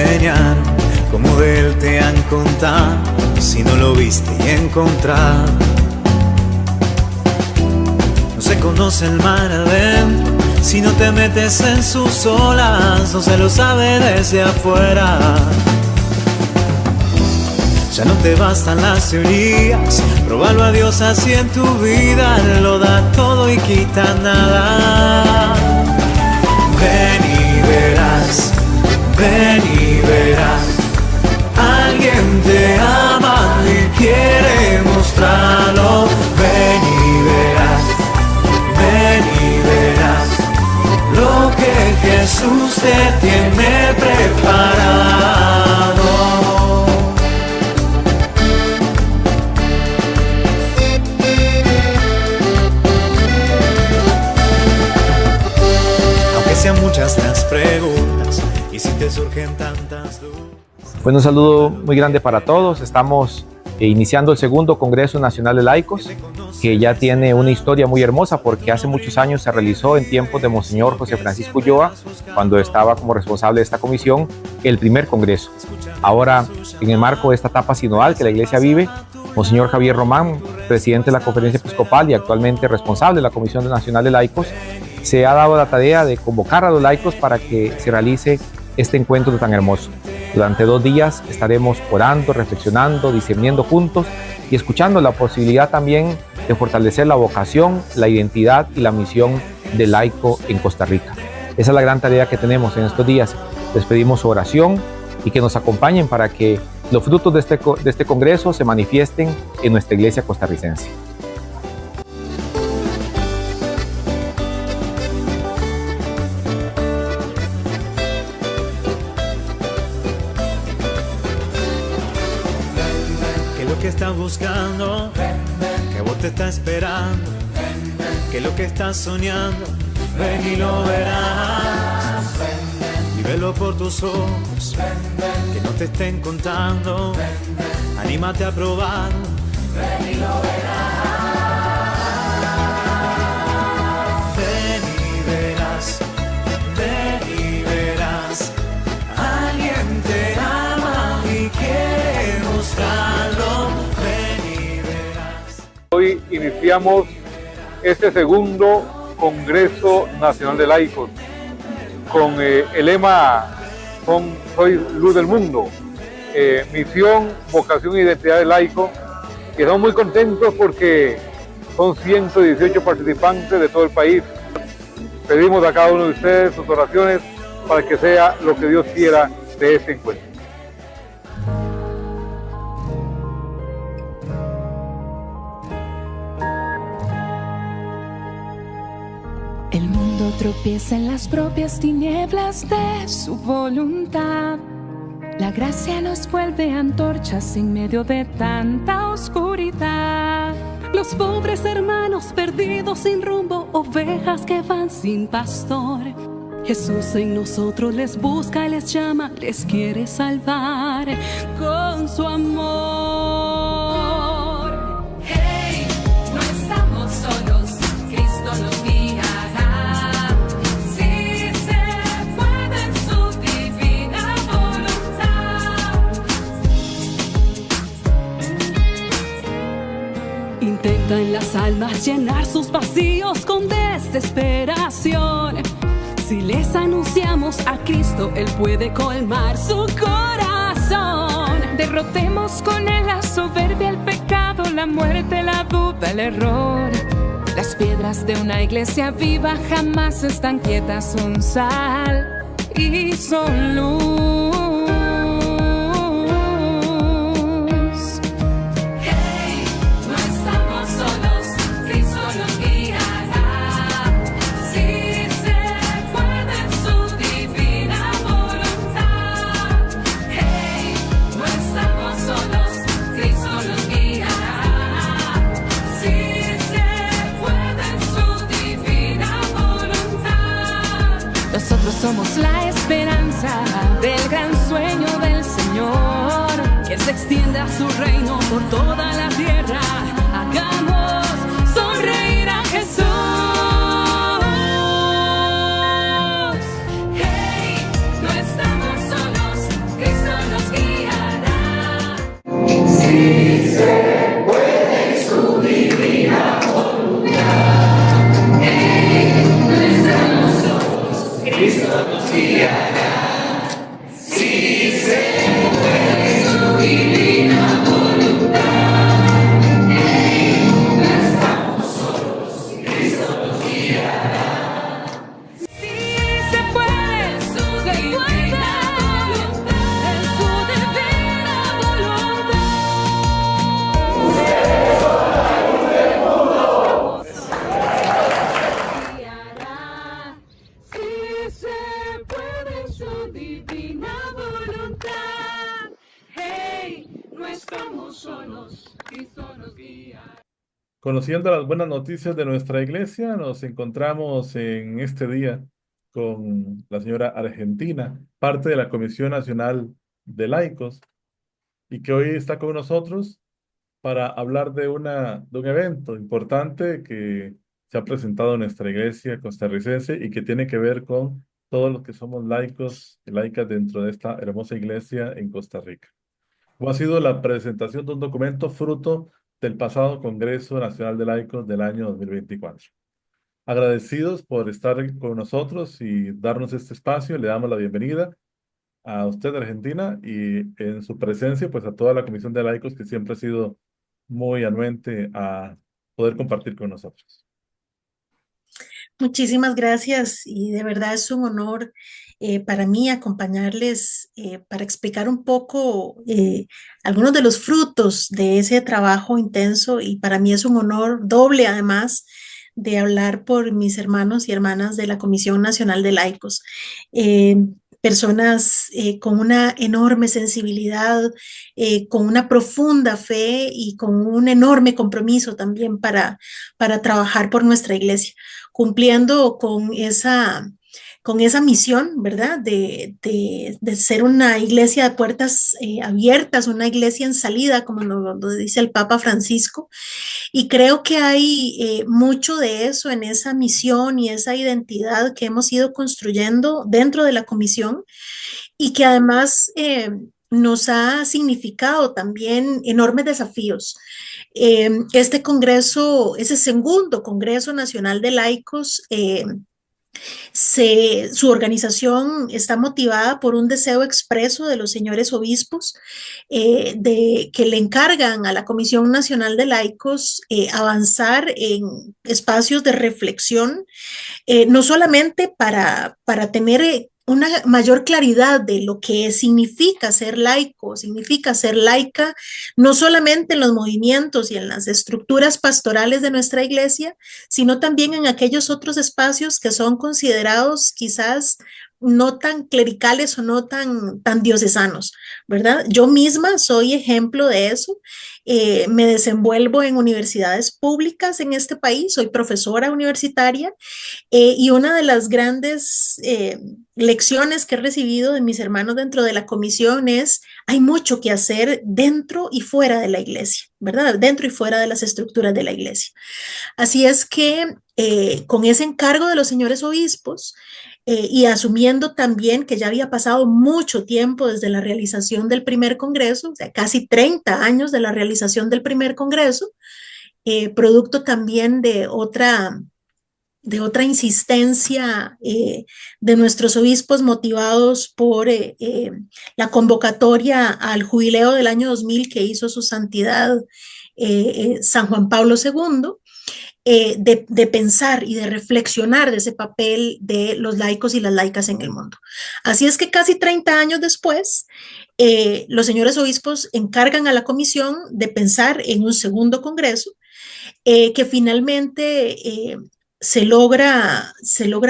enseñaron, cómo de él te han contado, si no lo viste y encontrado. No se conoce el mar adentro si no te metes en sus olas, no se lo sabe desde afuera. Ya no te bastan las teorías, próbalo a Dios así en tu vida, Él lo da todo y quita nada. Ven y verás, alguien te ama y quiere mostrarlo. Ven y verás lo que Jesús te tiene preparado. Aunque sean muchas las preguntas y si te surgen tantas dudas. Bueno, un saludo muy grande para todos. Estamos iniciando el segundo Congreso Nacional de Laicos, que ya tiene una historia muy hermosa porque hace muchos años se realizó en tiempos de Monseñor José Francisco Ulloa, cuando estaba como responsable de esta comisión, el primer Congreso. Ahora, en el marco de esta etapa sinodal que la Iglesia vive, Monseñor Javier Román, presidente de la Conferencia Episcopal y actualmente responsable de la Comisión Nacional de Laicos, se ha dado la tarea de convocar a los laicos para que se realice este encuentro tan hermoso. Durante 2 días estaremos orando, reflexionando, discerniendo juntos y escuchando la posibilidad también de fortalecer la vocación, la identidad y la misión del laico en Costa Rica. Esa es la gran tarea que tenemos en estos días. Les pedimos su oración y que nos acompañen para que los frutos de este congreso se manifiesten en nuestra iglesia costarricense. Que estás buscando, que vos te estás esperando, que lo que estás soñando, ven y lo verás. Y velo por tus ojos, que no te estén contando, anímate a probar, ven y lo verás. Ven y verás, alguien te ama y quiere mostrarlo. Hoy iniciamos este segundo Congreso Nacional de Laicos con el lema Soy Luz del Mundo, misión, vocación e identidad del laico, y estamos muy contentos porque son 118 participantes de todo el país. Pedimos a cada uno de ustedes sus oraciones para que sea lo que Dios quiera de este encuentro. El mundo tropieza en las propias tinieblas de su voluntad. La gracia nos vuelve antorchas en medio de tanta oscuridad. Los pobres hermanos perdidos sin rumbo, ovejas que van sin pastor. Jesús en nosotros les busca, les llama, les quiere salvar con su amor. Hey, no estamos solos, Cristo nos guía. Intenta en las almas llenar sus vacíos con desesperación. Si les anunciamos a Cristo, Él puede colmar su corazón. Derrotemos con Él la soberbia, el pecado, la muerte, la duda, el error. Las piedras de una iglesia viva jamás están quietas, son sal y son luz. Somos la esperanza del gran sueño del Señor, que se extienda su reino por toda la tierra. Hagamos sonreír a Jesús. Hey, no estamos solos, Conociendo las buenas noticias de nuestra iglesia, nos encontramos en este día con la señora Argentina, parte de la Comisión Nacional de Laicos, y que hoy está con nosotros para hablar de un evento importante que se ha presentado en nuestra iglesia costarricense y que tiene que ver con todos los que somos laicos y laicas dentro de esta hermosa iglesia en Costa Rica. ¿Cómo ha sido la presentación de un documento fruto del pasado Congreso Nacional de Laicos del año 2024? Agradecidos por estar con nosotros y darnos este espacio, le damos la bienvenida a usted, Argentina, y en su presencia, pues a toda la Comisión de Laicos que siempre ha sido muy anuente a poder compartir con nosotros. Muchísimas gracias y de verdad es un honor para mí acompañarles para explicar un poco algunos de los frutos de ese trabajo intenso y para mí es un honor doble además de hablar por mis hermanos y hermanas de la Comisión Nacional de Laicos. Eh, Personas con una enorme sensibilidad, con una profunda fe y con un enorme compromiso también para trabajar por nuestra iglesia cumpliendo con esa misión, ¿verdad? De ser una iglesia de puertas abiertas, una iglesia en salida, como lo dice el Papa Francisco. Y creo que hay mucho de eso en esa misión y esa identidad que hemos ido construyendo dentro de la comisión y que además nos ha significado también enormes desafíos. Este Congreso, ese segundo Congreso Nacional de Laicos, su organización está motivada por un deseo expreso de los señores obispos que le encargan a la Comisión Nacional de Laicos avanzar en espacios de reflexión, no solamente para tener una mayor claridad de lo que significa ser laico, significa ser laica, no solamente en los movimientos y en las estructuras pastorales de nuestra iglesia, sino también en aquellos otros espacios que son considerados quizás no tan clericales o no tan diocesanos, ¿verdad? Yo misma soy ejemplo de eso. Me desenvuelvo en universidades públicas en este país, soy profesora universitaria y una de las grandes lecciones que he recibido de mis hermanos dentro de la comisión es, hay mucho que hacer dentro y fuera de la iglesia, ¿verdad? Dentro y fuera de las estructuras de la iglesia. Así es que con ese encargo de los señores obispos y asumiendo también que ya había pasado mucho tiempo desde la realización del primer congreso, o sea, casi 30 años de la realización del primer congreso, producto también de otra insistencia de nuestros obispos motivados por la convocatoria al jubileo del año 2000 que hizo su santidad San Juan Pablo II, de pensar y de reflexionar de ese papel de los laicos y las laicas en el mundo. Así es que casi 30 años después, los señores obispos encargan a la comisión de pensar en un segundo congreso que finalmente se logra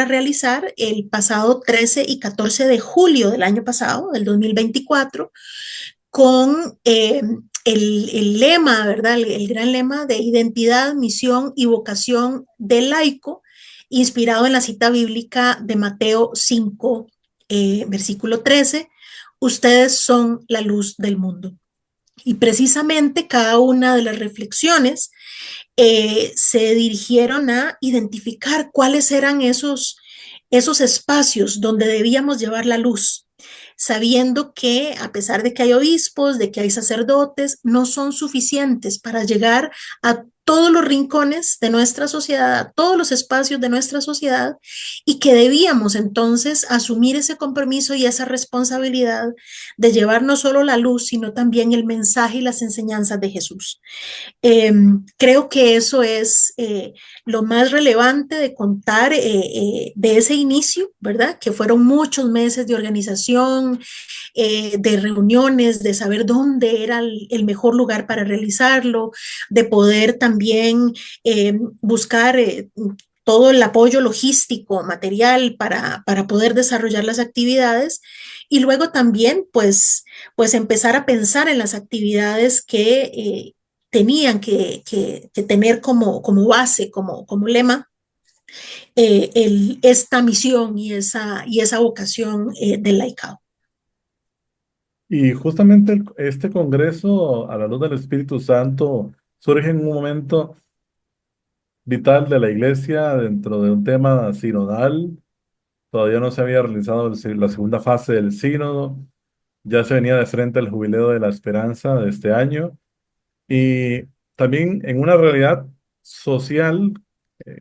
realizar el pasado 13 y 14 de julio del año pasado, del 2024, con el lema, ¿verdad? El gran lema de identidad, misión y vocación del laico, inspirado en la cita bíblica de Mateo 5, versículo 13, ustedes son la luz del mundo. Y precisamente cada una de las reflexiones se dirigieron a identificar cuáles eran esos espacios donde debíamos llevar la luz, sabiendo que a pesar de que hay obispos, de que hay sacerdotes, no son suficientes para llegar a todos los rincones de nuestra sociedad, a todos los espacios de nuestra sociedad, y que debíamos entonces asumir ese compromiso y esa responsabilidad de llevar no solo la luz, sino también el mensaje y las enseñanzas de Jesús. Creo que eso es lo más relevante de contar de ese inicio, ¿verdad? Que fueron muchos meses de organización, de reuniones, de saber dónde era el mejor lugar para realizarlo, de poder también buscar todo el apoyo logístico, material para poder desarrollar las actividades y luego también pues empezar a pensar en las actividades que tenían que tener como base, como lema, esta misión y esa vocación del laicado. Y justamente este Congreso, a la luz del Espíritu Santo, surge en un momento vital de la Iglesia dentro de un tema sinodal. Todavía no se había realizado la segunda fase del sínodo, ya se venía de frente al Jubileo de la Esperanza de este año y también en una realidad social,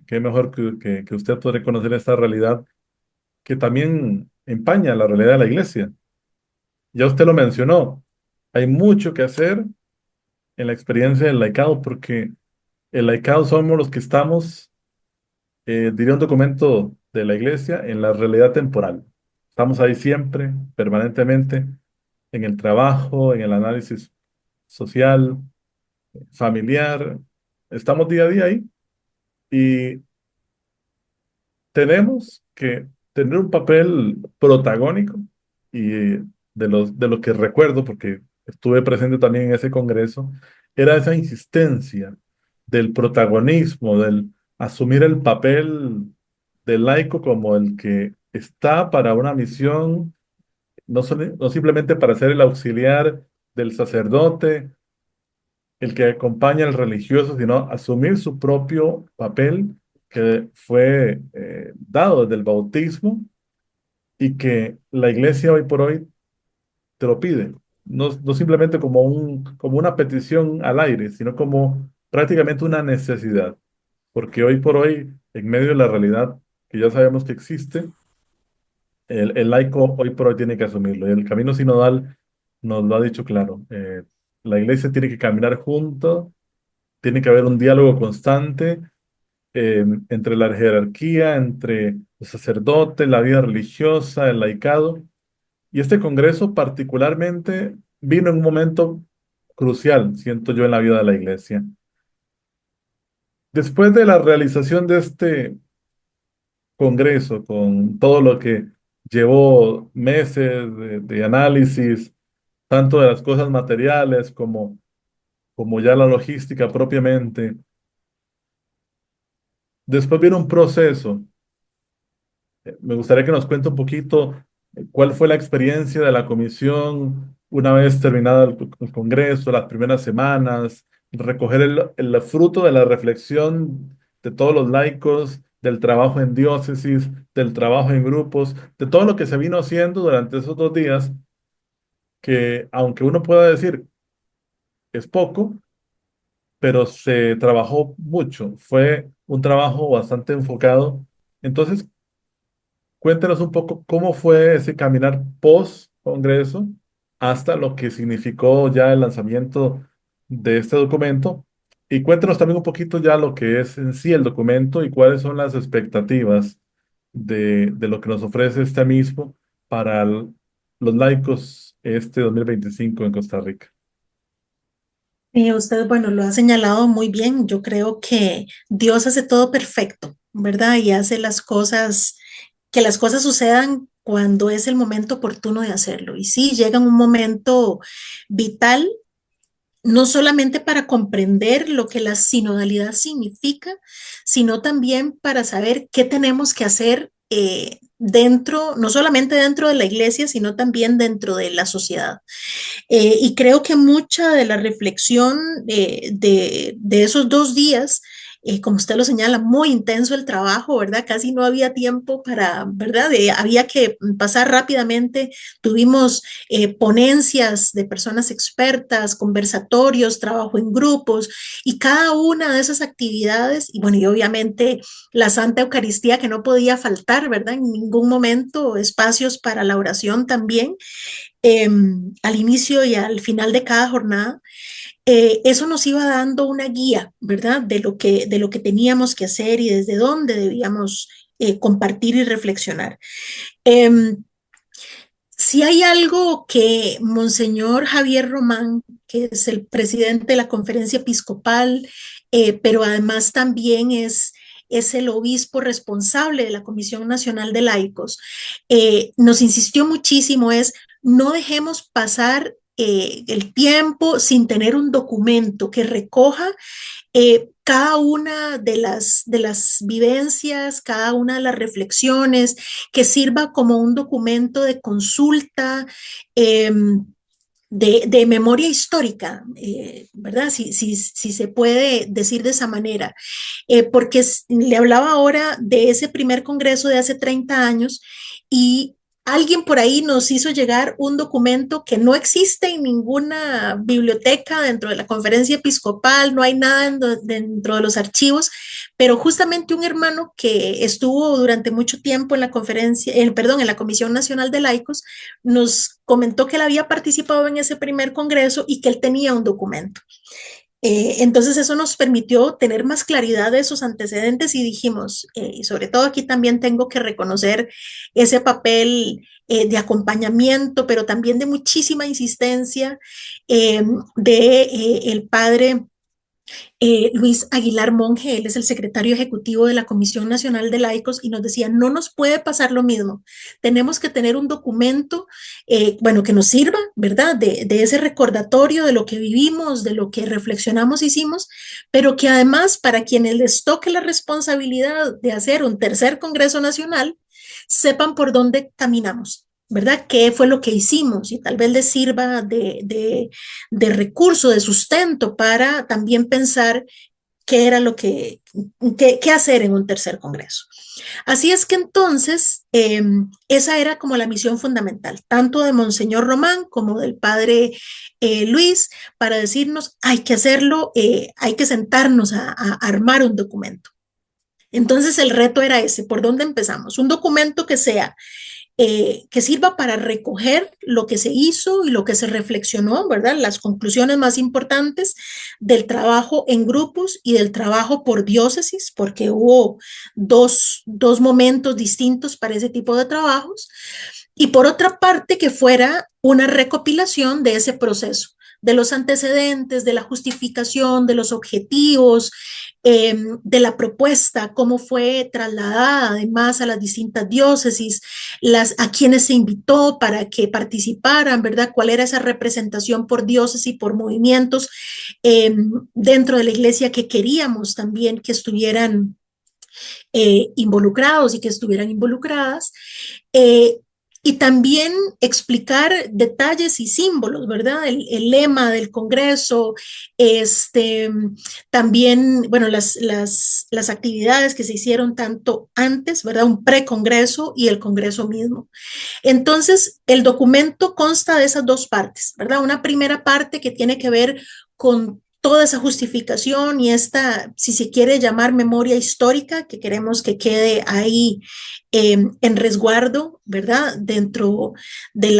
que mejor que usted puede conocer esta realidad que también empaña la realidad de la Iglesia. Ya usted lo mencionó, hay mucho que hacer en la experiencia del laicado porque el laicado somos los que estamos, diría un documento de la Iglesia, en la realidad temporal. Estamos ahí siempre, permanentemente, en el trabajo, en el análisis social, familiar. Estamos día a día ahí y tenemos que tener un papel protagónico y de lo que recuerdo, porque estuve presente también en ese congreso, era esa insistencia del protagonismo, del asumir el papel del laico como el que está para una misión, no simplemente para ser el auxiliar del sacerdote, el que acompaña al religioso, sino asumir su propio papel que fue dado desde el bautismo y que la iglesia hoy por hoy te lo pide. No simplemente como una petición al aire, sino como prácticamente una necesidad. Porque hoy por hoy, en medio de la realidad que ya sabemos que existe, el laico hoy por hoy tiene que asumirlo. Y el camino sinodal nos lo ha dicho claro. La iglesia tiene que caminar junto, tiene que haber un diálogo constante entre la jerarquía, entre el sacerdote, la vida religiosa, el laicado. Y este congreso particularmente vino en un momento crucial, siento yo, en la vida de la iglesia. Después de la realización de este congreso, con todo lo que llevó meses de análisis, tanto de las cosas materiales como ya la logística propiamente, después viene un proceso. Me gustaría que nos cuente un poquito cuál fue la experiencia de la comisión una vez terminado el Congreso, las primeras semanas, recoger el fruto de la reflexión de todos los laicos, del trabajo en diócesis, del trabajo en grupos, de todo lo que se vino haciendo durante esos 2 días, que aunque uno pueda decir es poco, pero se trabajó mucho, fue un trabajo bastante enfocado. Entonces, cuéntanos un poco cómo fue ese caminar post-Congreso hasta lo que significó ya el lanzamiento de este documento. Y cuéntanos también un poquito ya lo que es en sí el documento y cuáles son las expectativas de lo que nos ofrece este mismo para los laicos este 2025 en Costa Rica. Usted, bueno, lo ha señalado muy bien. Yo creo que Dios hace todo perfecto, ¿verdad? Y hace que las cosas sucedan cuando es el momento oportuno de hacerlo. Y sí, llega un momento vital, no solamente para comprender lo que la sinodalidad significa, sino también para saber qué tenemos que hacer dentro, no solamente dentro de la iglesia, sino también dentro de la sociedad. Y creo que mucha de la reflexión de esos 2 días, como usted lo señala, muy intenso el trabajo, ¿verdad? Casi no había tiempo para, ¿verdad? Había que pasar rápidamente. Tuvimos ponencias de personas expertas, conversatorios, trabajo en grupos y cada una de esas actividades, y bueno, y obviamente la Santa Eucaristía que no podía faltar, ¿verdad? En ningún momento, espacios para la oración también al inicio y al final de cada jornada, eso nos iba dando una guía, ¿verdad? De lo que teníamos que hacer y desde dónde debíamos compartir y reflexionar. Si hay algo que Monseñor Javier Román, que es el presidente de la Conferencia Episcopal, pero además también es el obispo responsable de la Comisión Nacional de Laicos, nos insistió muchísimo es no dejemos pasar el tiempo sin tener un documento que recoja cada una de las vivencias, cada una de las reflexiones, que sirva como un documento de consulta, de memoria histórica, ¿verdad? Si se puede decir de esa manera, porque le hablaba ahora de ese primer congreso de hace 30 años y alguien por ahí nos hizo llegar un documento que no existe en ninguna biblioteca dentro de la conferencia episcopal, no hay nada dentro de los archivos, pero justamente un hermano que estuvo durante mucho tiempo en la conferencia, perdón, en la Comisión Nacional de Laicos, nos comentó que él había participado en ese primer congreso y que él tenía un documento. Entonces eso nos permitió tener más claridad de esos antecedentes y dijimos, y sobre todo aquí también tengo que reconocer ese papel de acompañamiento, pero también de muchísima insistencia de el padre Luis Aguilar Monge. Él es el secretario ejecutivo de la Comisión Nacional de Laicos y nos decía, no nos puede pasar lo mismo, tenemos que tener un documento, bueno, que nos sirva, ¿verdad? De ese recordatorio de lo que vivimos, de lo que reflexionamos, hicimos, pero que además para quienes les toque la responsabilidad de hacer un tercer Congreso Nacional, sepan por dónde caminamos, ¿verdad? ¿Qué fue lo que hicimos? Y tal vez les sirva de recurso, de sustento para también pensar qué era lo qué hacer en un tercer congreso. Así es que entonces, esa era como la misión fundamental, tanto de Monseñor Román como del padre Luis, para decirnos, hay que hacerlo, hay que sentarnos a armar un documento. Entonces el reto era ese, ¿por dónde empezamos? Un documento que sea que sirva para recoger lo que se hizo y lo que se reflexionó, ¿verdad? Las conclusiones más importantes del trabajo en grupos y del trabajo por diócesis, porque hubo dos momentos distintos para ese tipo de trabajos. Y por otra parte, que fuera una recopilación de ese proceso, de los antecedentes, de la justificación, de los objetivos, de la propuesta, cómo fue trasladada además a las distintas diócesis, a quienes se invitó para que participaran, ¿verdad? ¿Cuál era esa representación por diócesis, por movimientos dentro de la iglesia que queríamos también que estuvieran involucrados y que estuvieran involucradas? Y también explicar detalles y símbolos, ¿verdad? El lema del Congreso, también, bueno, las actividades que se hicieron tanto antes, ¿verdad? Un precongreso y el Congreso mismo. Entonces, el documento consta de esas dos partes, ¿verdad? Una primera parte que tiene que ver con toda esa justificación y esta, si se quiere llamar memoria histórica, que queremos que quede ahí en resguardo, ¿verdad? Dentro de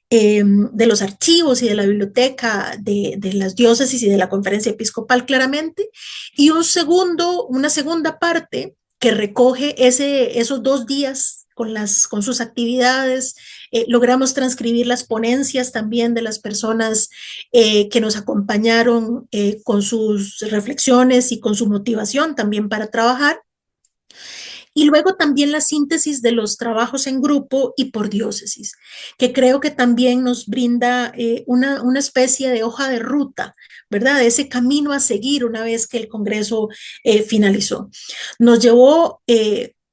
de los archivos y de la biblioteca de las diócesis y de la conferencia episcopal claramente, y una segunda parte que recoge esos 2 días con sus actividades. Logramos transcribir las ponencias también de las personas que nos acompañaron con sus reflexiones y con su motivación también para trabajar. Y luego también la síntesis de los trabajos en grupo y por diócesis, que creo que también nos brinda una especie de hoja de ruta, ¿verdad? Ese camino a seguir una vez que el Congreso finalizó. Nos llevó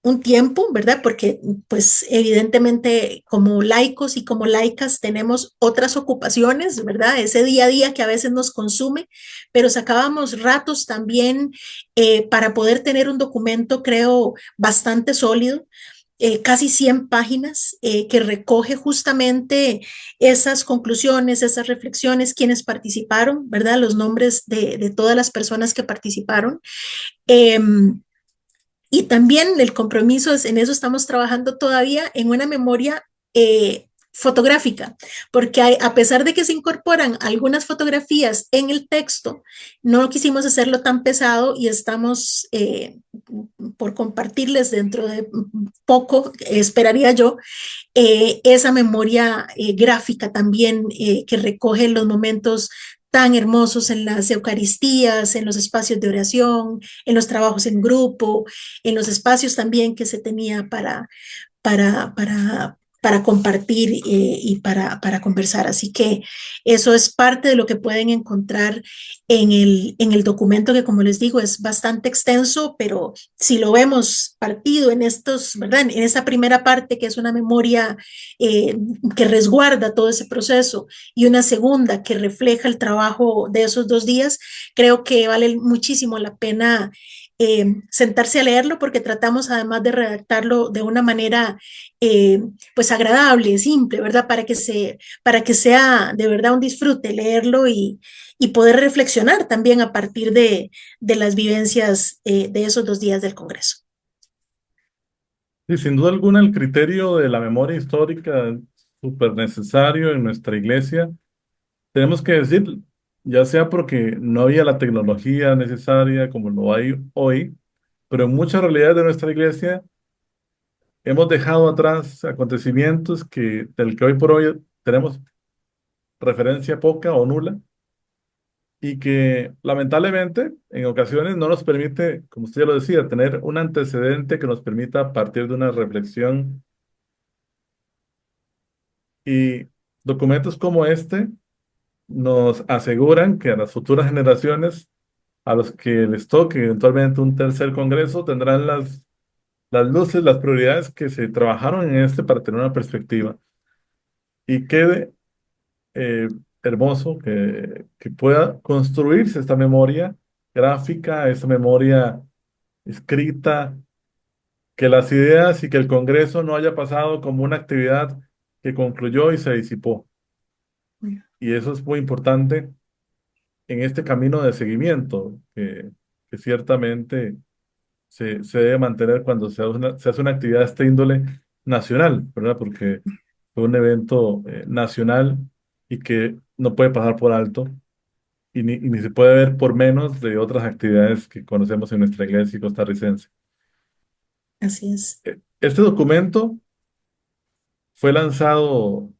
un tiempo, ¿verdad? Porque pues evidentemente como laicos y como laicas tenemos otras ocupaciones, ¿verdad? Ese día a día que a veces nos consume, pero sacábamos ratos también para poder tener un documento, creo, bastante sólido, casi 100 páginas, que recoge justamente esas conclusiones, esas reflexiones, quienes participaron, ¿verdad? Los nombres de todas las personas que participaron. Y también el compromiso es, en eso estamos trabajando todavía, en una memoria fotográfica, porque a pesar de que se incorporan algunas fotografías en el texto, no quisimos hacerlo tan pesado y estamos por compartirles dentro de poco, esperaría yo, esa memoria gráfica también que recoge los momentos tan hermosos en las Eucaristías, en los espacios de oración, en los trabajos en grupo, en los espacios también que se tenía para para compartir y para conversar. Así que eso es parte de lo que pueden encontrar en el documento que, como les digo, es bastante extenso, pero si lo vemos partido en estos, ¿verdad? En esa primera parte que es una memoria que resguarda todo ese proceso y una segunda que refleja el trabajo de esos 2 días, creo que vale muchísimo la pena sentarse a leerlo porque tratamos además de redactarlo de una manera pues agradable, simple, ¿verdad? Para que sea de verdad un disfrute leerlo y poder reflexionar también a partir de las vivencias de esos 2 días del Congreso. Y sin duda alguna el criterio de la memoria histórica es súper necesario en nuestra iglesia. Tenemos que decir, ya sea porque no había la tecnología necesaria como lo hay hoy, pero en muchas realidades de nuestra iglesia hemos dejado atrás acontecimientos del que hoy por hoy tenemos referencia poca o nula y que lamentablemente en ocasiones no nos permite, como usted ya lo decía, tener un antecedente que nos permita partir de una reflexión y documentos como este nos aseguran que a las futuras generaciones, a los que les toque eventualmente un tercer congreso, tendrán las luces, las prioridades que se trabajaron en este para tener una perspectiva. Y quede hermoso que pueda construirse esta memoria gráfica, esta memoria escrita, que las ideas y que el Congreso no haya pasado como una actividad que concluyó y se disipó. Y eso es muy importante en este camino de seguimiento que ciertamente se debe mantener cuando se hace una actividad de esta índole nacional, ¿verdad? Porque fue un evento nacional y que no puede pasar por alto y ni se puede ver por menos de otras actividades que conocemos en nuestra iglesia costarricense. Así es. Este documento fue lanzado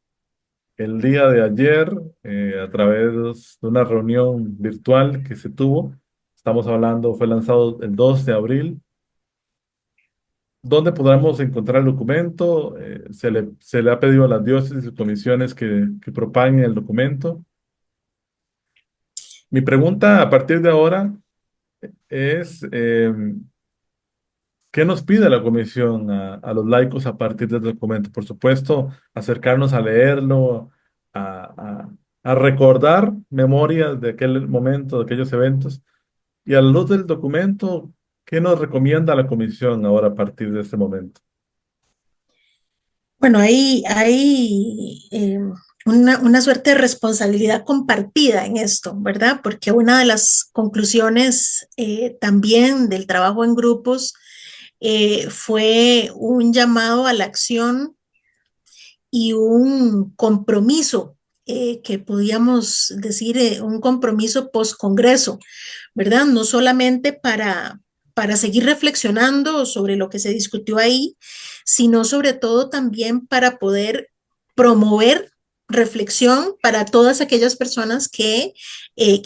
el día de ayer a través de una reunión virtual que se tuvo. Estamos hablando, fue lanzado el 2 de abril. ¿Dónde podremos encontrar el documento? Se le ha pedido a las diócesis y comisiones que propaguen el documento. Mi pregunta a partir de ahora es, ¿qué nos pide la comisión a los laicos a partir del documento? Por supuesto, acercarnos a leerlo, a, a recordar memorias de aquel momento, de aquellos eventos, y a la luz del documento, ¿qué nos recomienda la comisión ahora a partir de este momento? Bueno, hay una suerte de responsabilidad compartida en esto, ¿verdad? Porque una de las conclusiones también del trabajo en grupos fue un llamado a la acción y un compromiso, que podíamos decir un compromiso post-congreso, ¿verdad? No solamente para seguir reflexionando sobre lo que se discutió ahí, sino sobre todo también para poder promover reflexión para todas aquellas personas que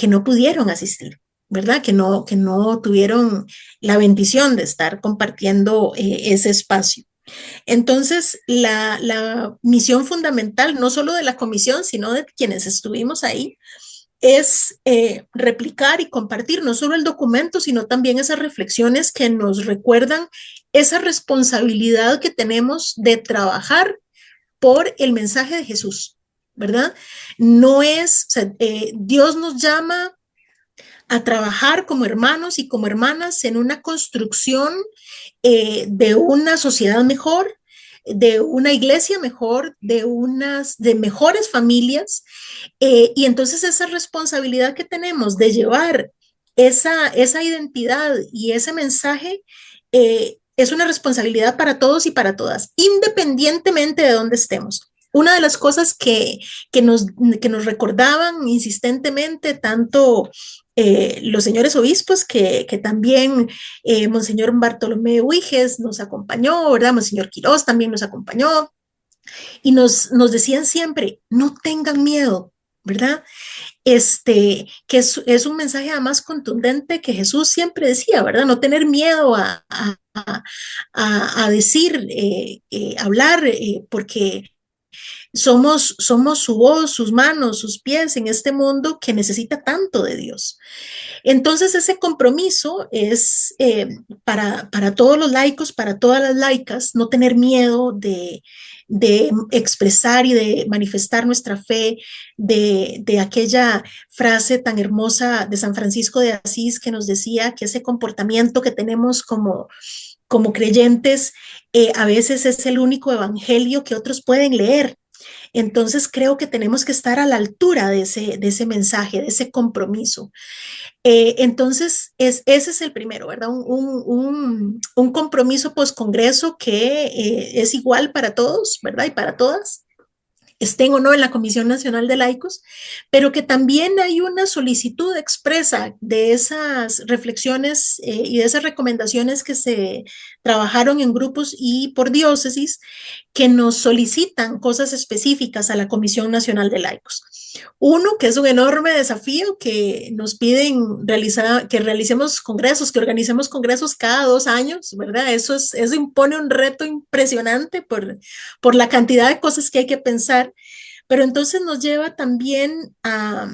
no pudieron asistir, ¿verdad? Que no tuvieron la bendición de estar compartiendo ese espacio. Entonces, la misión fundamental, no solo de la comisión, sino de quienes estuvimos ahí, es replicar y compartir no solo el documento, sino también esas reflexiones que nos recuerdan esa responsabilidad que tenemos de trabajar por el mensaje de Jesús, ¿verdad? No es, o sea, Dios nos llama a trabajar como hermanos y como hermanas en una construcción de una sociedad mejor, de una iglesia mejor, de mejores familias, y entonces esa responsabilidad que tenemos de llevar esa identidad y ese mensaje es una responsabilidad para todos y para todas, independientemente de dónde estemos. Una de las cosas que nos recordaban insistentemente tanto los señores obispos, que también Monseñor Bartolomé Huiges nos acompañó, ¿verdad? Monseñor Quirós también nos acompañó, y nos decían siempre, no tengan miedo, ¿verdad? que es un mensaje además contundente que Jesús siempre decía, ¿verdad? No tener miedo a decir, hablar, porque somos su voz, sus manos, sus pies en este mundo que necesita tanto de Dios. Entonces, ese compromiso es para todos los laicos, para todas las laicas, no tener miedo de expresar y de manifestar nuestra fe, de aquella frase tan hermosa de San Francisco de Asís que nos decía que ese comportamiento que tenemos como creyentes a veces es el único evangelio que otros pueden leer. Entonces creo que tenemos que estar a la altura de ese mensaje, de ese compromiso. Entonces, ese es el primero, ¿verdad? Un compromiso post-congreso que es igual para todos, ¿verdad? Y para todas, estén o no en la Comisión Nacional de Laicos, pero que también hay una solicitud expresa de esas reflexiones y de esas recomendaciones que se trabajaron en grupos y por diócesis que nos solicitan cosas específicas a la Comisión Nacional de Laicos. Uno, que es un enorme desafío, que nos piden que realicemos congresos, que organicemos congresos cada 2 años, ¿verdad? Eso impone un reto impresionante por la cantidad de cosas que hay que pensar, pero entonces nos lleva también a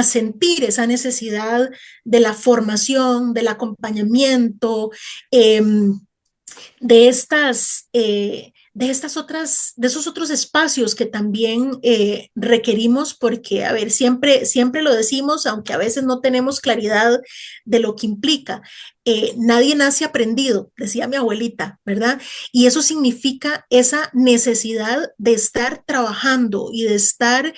sentir esa necesidad de la formación, del acompañamiento, de esos otros espacios que también requerimos, porque, a ver, siempre lo decimos, aunque a veces no tenemos claridad de lo que implica. Nadie nace aprendido, decía mi abuelita, ¿verdad? Y eso significa esa necesidad de estar trabajando y de estar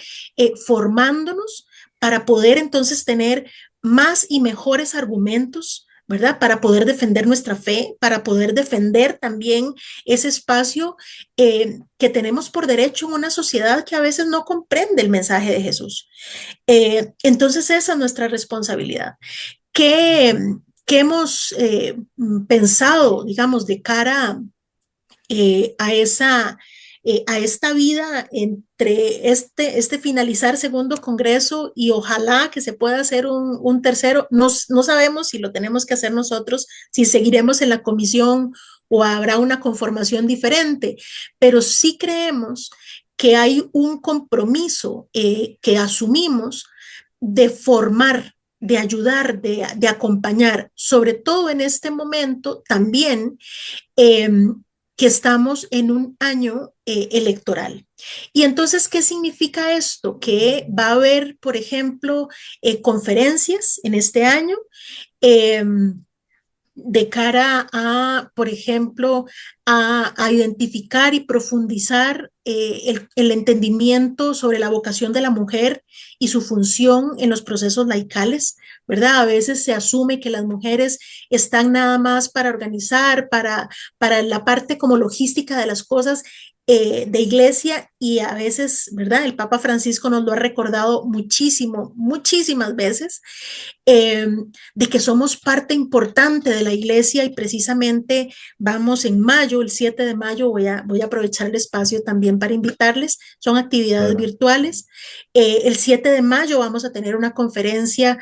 formándonos para poder entonces tener más y mejores argumentos, ¿verdad? Para poder defender nuestra fe, para poder defender también ese espacio que tenemos por derecho en una sociedad que a veces no comprende el mensaje de Jesús. Entonces esa es nuestra responsabilidad. ¿Qué hemos pensado, digamos, de cara a esta vida entre este finalizar segundo congreso y ojalá que se pueda hacer un tercero? No sabemos si lo tenemos que hacer nosotros, si seguiremos en la comisión o habrá una conformación diferente, pero sí creemos que hay un compromiso que asumimos de formar, de ayudar, de acompañar, sobre todo en este momento también que estamos en un año electoral. Y entonces, ¿qué significa esto? Que va a haber, por ejemplo, conferencias en este año de cara a, por ejemplo, a identificar y profundizar el entendimiento sobre la vocación de la mujer y su función en los procesos laicales, ¿verdad? A veces se asume que las mujeres están nada más para organizar, para la parte como logística de las cosas de iglesia, y a veces, ¿verdad? El Papa Francisco nos lo ha recordado muchísimo, muchísimas veces, eh, de que somos parte importante de la iglesia, y precisamente vamos en mayo, el 7 de mayo, voy a aprovechar el espacio también para invitarles, son actividades virtuales. El 7 de mayo vamos a tener una conferencia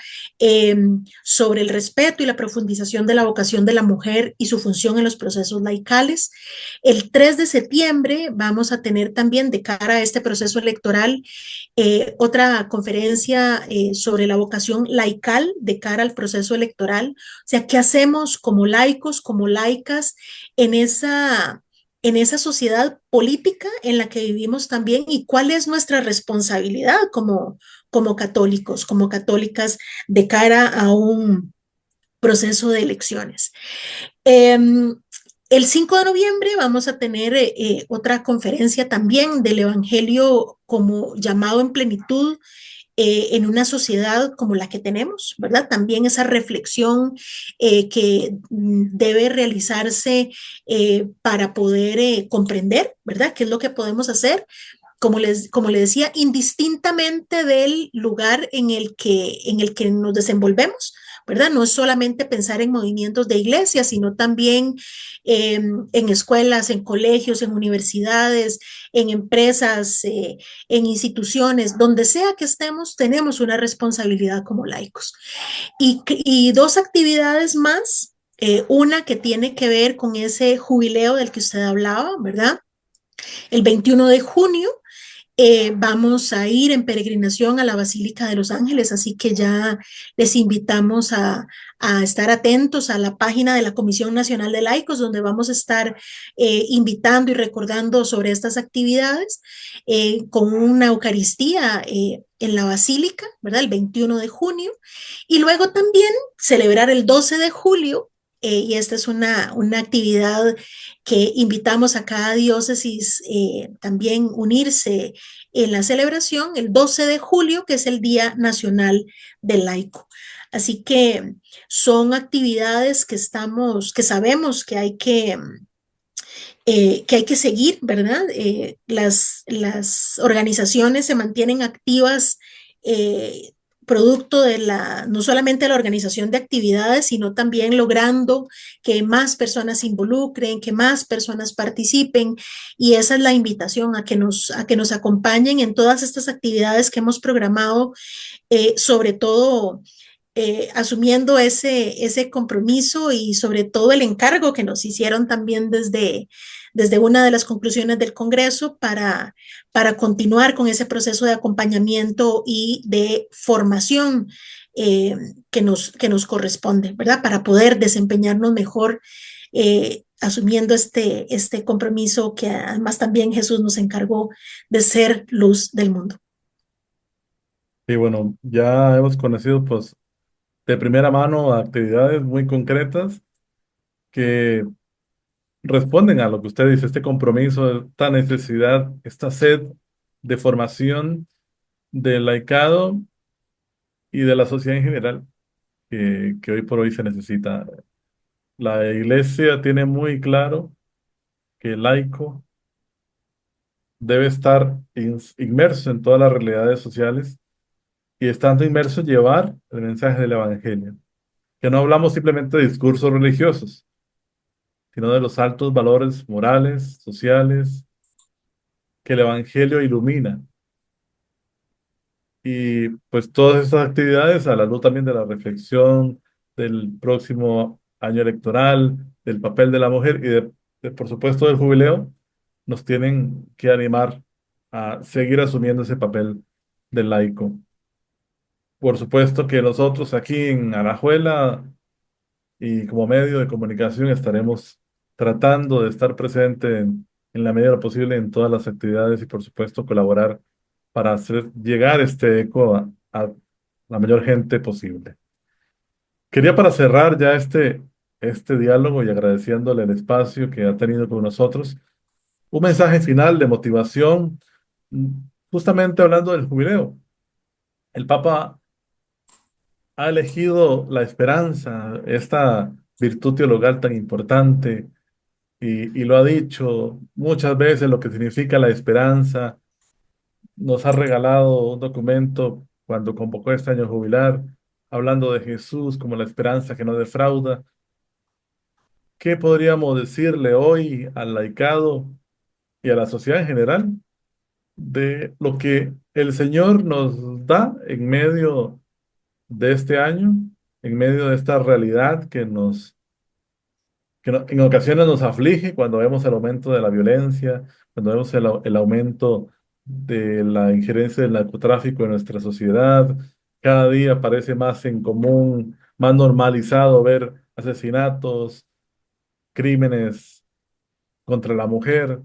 sobre el respeto y la profundización de la vocación de la mujer y su función en los procesos laicales. El 3 de septiembre vamos a tener también, de cara a este proceso electoral, otra conferencia sobre la vocación laical de cara al proceso electoral. O sea, ¿qué hacemos como laicos, como laicas en esa sociedad política en la que vivimos también, y cuál es nuestra responsabilidad como católicos, como católicas de cara a un proceso de elecciones? El 5 de noviembre vamos a tener otra conferencia también del Evangelio como llamado en plenitud en una sociedad como la que tenemos, ¿verdad? También esa reflexión que debe realizarse para poder comprender, ¿verdad? ¿Qué es lo que podemos hacer como le decía, indistintamente del lugar en el que nos desenvolvemos, ¿verdad? No es solamente pensar en movimientos de iglesia, sino también en escuelas, en colegios, en universidades, en empresas, en instituciones, donde sea que estemos, tenemos una responsabilidad como laicos. Y dos actividades más, una que tiene que ver con ese jubileo del que usted hablaba, ¿verdad? El 21 de junio vamos a ir en peregrinación a la Basílica de los Ángeles, así que ya les invitamos a estar atentos a la página de la Comisión Nacional de Laicos, donde vamos a estar invitando y recordando sobre estas actividades con una Eucaristía en la Basílica, ¿verdad? El 21 de junio. Y luego también celebrar el 12 de julio. Y esta es una actividad que invitamos a cada diócesis también unirse en la celebración el 12 de julio, que es el Día Nacional del Laico. Así que son actividades que sabemos que hay que seguir, ¿verdad? Las organizaciones se mantienen activas producto de no solamente la organización de actividades, sino también logrando que más personas se involucren, que más personas participen. Y esa es la invitación a que nos acompañen en todas estas actividades que hemos programado, sobre todo asumiendo ese compromiso y sobre todo el encargo que nos hicieron también desde una de las conclusiones del Congreso para continuar con ese proceso de acompañamiento y de formación que nos corresponde, ¿verdad? Para poder desempeñarnos mejor asumiendo este compromiso que además también Jesús nos encargó de ser luz del mundo. Y bueno, ya hemos conocido pues de primera mano actividades muy concretas que responden a lo que usted dice, este compromiso, esta necesidad, esta sed de formación del laicado y de la sociedad en general que hoy por hoy se necesita. La iglesia tiene muy claro que el laico debe estar inmerso en todas las realidades sociales y estando inmerso llevar el mensaje del evangelio. Que no hablamos simplemente de discursos religiosos, sino de los altos valores morales, sociales, que el evangelio ilumina. Y pues todas estas actividades, a la luz también de la reflexión del próximo año electoral, del papel de la mujer y por supuesto del jubileo, nos tienen que animar a seguir asumiendo ese papel del laico. Por supuesto que nosotros aquí en Alajuela y como medio de comunicación estaremos tratando de estar presente en la medida de lo posible en todas las actividades y por supuesto colaborar para hacer llegar este eco a la mayor gente posible. Quería para cerrar ya este diálogo y agradeciéndole el espacio que ha tenido con nosotros, un mensaje final de motivación, mm, justamente hablando del jubileo. El Papa ha elegido la esperanza, esta virtud teologal tan importante, y lo ha dicho muchas veces lo que significa la esperanza. Nos ha regalado un documento cuando convocó este año jubilar, hablando de Jesús como la esperanza que no defrauda. ¿Qué podríamos decirle hoy al laicado y a la sociedad en general de lo que el Señor nos da en medio de este año, en medio de esta realidad en ocasiones nos aflige cuando vemos el aumento de la violencia, cuando vemos el aumento de la injerencia del narcotráfico en nuestra sociedad? Cada día parece más en común, más normalizado ver asesinatos, crímenes contra la mujer,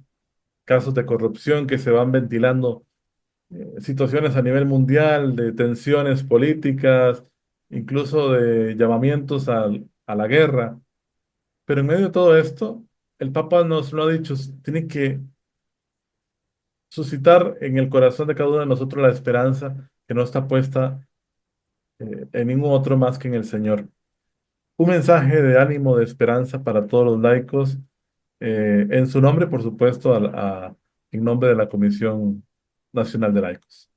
casos de corrupción que se van ventilando, situaciones a nivel mundial de tensiones políticas, incluso de llamamientos a la guerra. Pero en medio de todo esto, el Papa nos lo ha dicho, tiene que suscitar en el corazón de cada uno de nosotros la esperanza que no está puesta en ningún otro más que en el Señor. Un mensaje de ánimo, de esperanza para todos los laicos, en su nombre, por supuesto, en nombre de la Comisión Nacional de Laicos.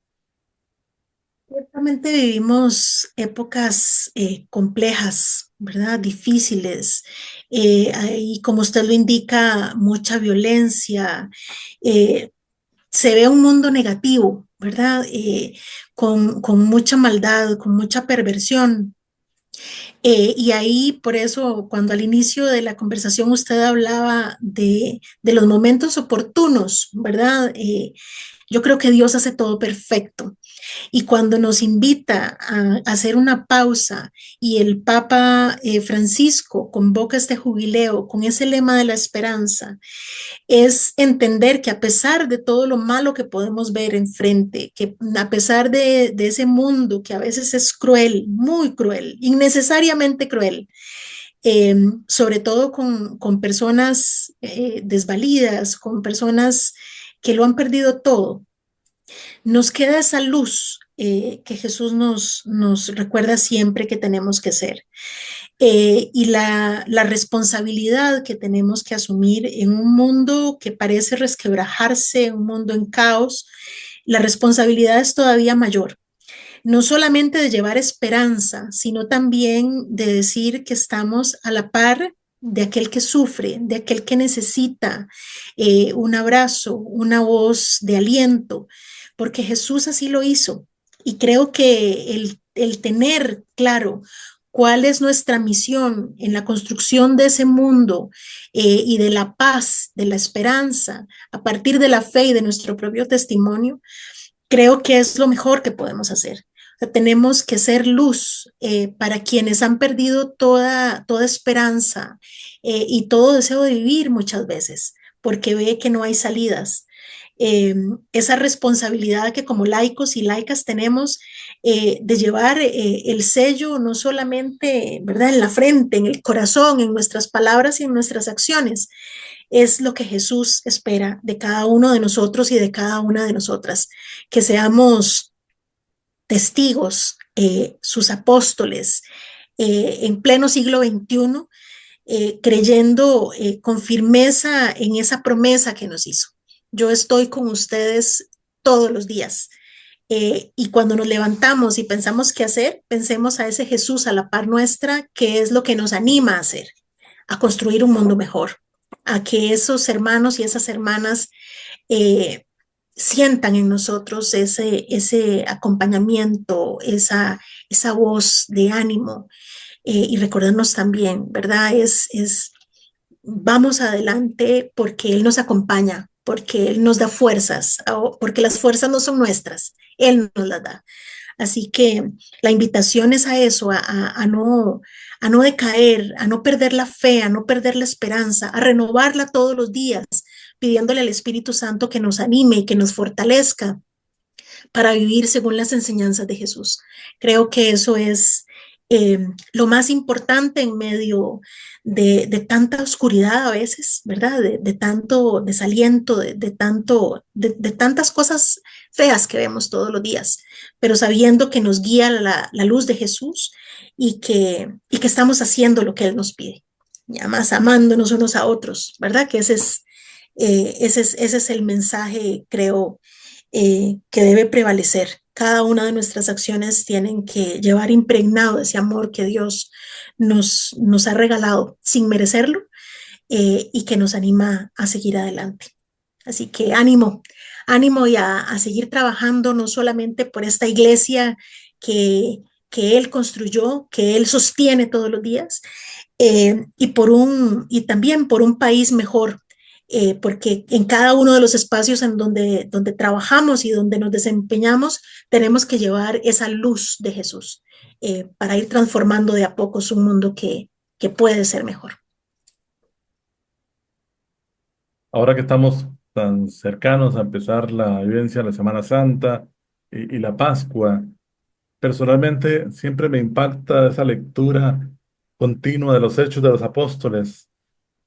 Ciertamente vivimos épocas complejas, ¿verdad? Difíciles. Hay, como usted lo indica, mucha violencia. eh, Se ve un mundo negativo, ¿verdad? Con mucha maldad, con mucha perversión. Y ahí, por eso, cuando al inicio de la conversación usted hablaba de los momentos oportunos, ¿verdad? Yo creo que Dios hace todo perfecto. Y cuando nos invita a hacer una pausa y el Papa Francisco convoca este jubileo con ese lema de la esperanza, es entender que a pesar de todo lo malo que podemos ver enfrente, que a pesar de ese mundo que a veces es cruel, muy cruel, innecesariamente cruel, sobre todo con personas desvalidas, con personas que lo han perdido todo, nos queda esa luz que Jesús nos recuerda siempre que tenemos que ser. Y la responsabilidad que tenemos que asumir en un mundo que parece resquebrajarse, un mundo en caos, la responsabilidad es todavía mayor. No solamente de llevar esperanza, sino también de decir que estamos a la par de aquel que sufre, de aquel que necesita un abrazo, una voz de aliento, porque Jesús así lo hizo. Y creo que el tener claro cuál es nuestra misión en la construcción de ese mundo y de la paz, de la esperanza, a partir de la fe y de nuestro propio testimonio, creo que es lo mejor que podemos hacer. O sea, tenemos que ser luz para quienes han perdido toda esperanza y todo deseo de vivir muchas veces, porque ve que no hay salidas. Esa responsabilidad que como laicos y laicas tenemos de llevar el sello no solamente, ¿verdad?, en la frente, en el corazón, en nuestras palabras y en nuestras acciones, es lo que Jesús espera de cada uno de nosotros y de cada una de nosotras, que seamos testigos, sus apóstoles, en pleno siglo XXI, creyendo con firmeza en esa promesa que nos hizo. Yo estoy con ustedes todos los días. Y cuando nos levantamos y pensamos qué hacer, pensemos a ese Jesús a la par nuestra, que es lo que nos anima a hacer, a construir un mundo mejor, a que esos hermanos y esas hermanas eh, sientan en nosotros ese acompañamiento, esa voz de ánimo y recordarnos también, ¿verdad? Vamos adelante porque Él nos acompaña, porque Él nos da fuerzas, porque las fuerzas no son nuestras, Él nos las da. Así que la invitación es a eso, a no decaer, a no perder la fe, a no perder la esperanza, a renovarla todos los días, pidiéndole al Espíritu Santo que nos anime y que nos fortalezca para vivir según las enseñanzas de Jesús. Creo que eso es lo más importante en medio de tanta oscuridad a veces, ¿verdad? De tanto desaliento, de tantas cosas feas que vemos todos los días, pero sabiendo que nos guía la luz de Jesús y que estamos haciendo lo que Él nos pide, ya más amándonos unos a otros, ¿verdad? Que ese es el mensaje, creo, que debe prevalecer. Cada una de nuestras acciones tienen que llevar impregnado ese amor que Dios nos ha regalado sin merecerlo y que nos anima a seguir adelante. Así que ánimo y a seguir trabajando no solamente por esta iglesia que Él construyó, que Él sostiene todos los días, y también por un país mejor, porque en cada uno de los espacios en donde trabajamos y donde nos desempeñamos, tenemos que llevar esa luz de Jesús para ir transformando de a poco un mundo que puede ser mejor. Ahora que estamos tan cercanos a empezar la vivencia de la Semana Santa y la Pascua, personalmente siempre me impacta esa lectura continua de los Hechos de los Apóstoles,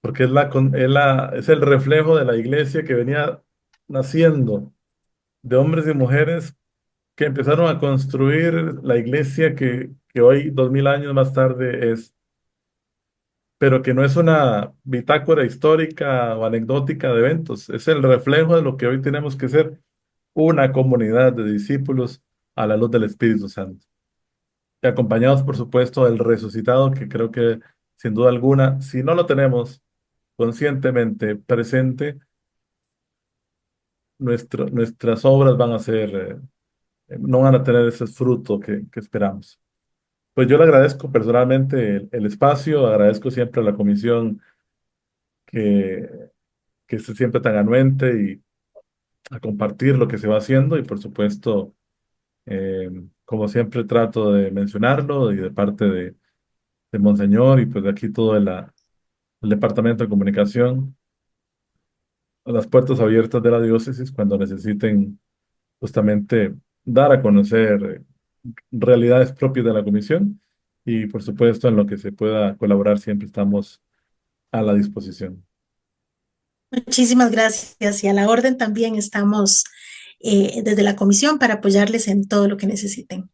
porque es el reflejo de la iglesia que venía naciendo, de hombres y mujeres que empezaron a construir la iglesia que hoy, 2000 años más tarde, es, pero que no es una bitácora histórica o anecdótica de eventos, es el reflejo de lo que hoy tenemos que ser, una comunidad de discípulos a la luz del Espíritu Santo. Y acompañados, por supuesto, del resucitado, que creo que sin duda alguna, si no lo tenemos conscientemente presente, nuestras obras van a ser, no van a tener ese fruto que esperamos. Pues yo le agradezco personalmente el espacio, agradezco siempre a la comisión que, que esté siempre tan anuente y a compartir lo que se va haciendo y por supuesto, como siempre trato de mencionarlo y de parte de Monseñor y pues de aquí todo el Departamento de Comunicación, las puertas abiertas de la diócesis cuando necesiten justamente dar a conocer realidades propias de la comisión y por supuesto en lo que se pueda colaborar siempre estamos a la disposición. Muchísimas gracias y a la orden también estamos desde la comisión para apoyarles en todo lo que necesiten.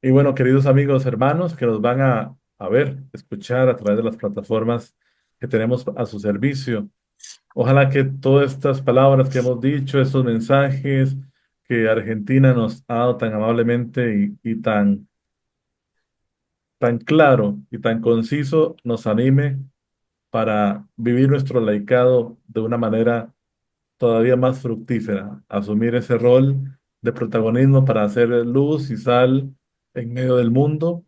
Y bueno, queridos amigos, hermanos que nos van a ver, escuchar a través de las plataformas que tenemos a su servicio. Ojalá que todas estas palabras que hemos dicho, estos mensajes que Argentina nos ha dado tan amablemente y tan claro y tan conciso, nos anime para vivir nuestro laicado de una manera todavía más fructífera, asumir ese rol de protagonismo para hacer luz y sal en medio del mundo,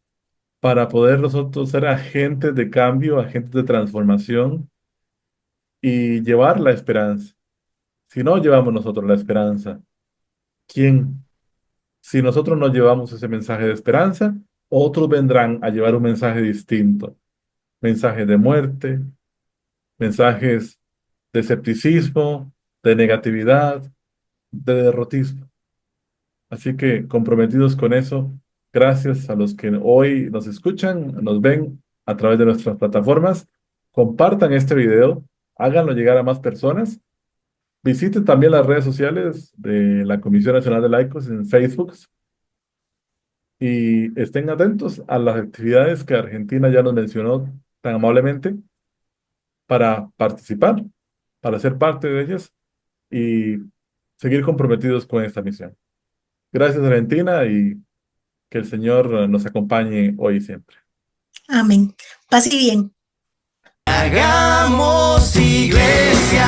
para poder nosotros ser agentes de cambio, agentes de transformación y llevar la esperanza. Si no llevamos nosotros la esperanza, ¿quién? Si nosotros no llevamos ese mensaje de esperanza, otros vendrán a llevar un mensaje distinto, mensajes de muerte, mensajes de escepticismo, de negatividad, de derrotismo. Así que comprometidos con eso, gracias a los que hoy nos escuchan, nos ven a través de nuestras plataformas, compartan este video, háganlo llegar a más personas, visiten también las redes sociales de la Comisión Nacional de Laicos en Facebook y estén atentos a las actividades que Argentina ya nos mencionó tan amablemente para participar, para ser parte de ellas y seguir comprometidos con esta misión. Gracias, Argentina, y que el Señor nos acompañe hoy y siempre. Amén. Paz y bien. Hagamos iglesia.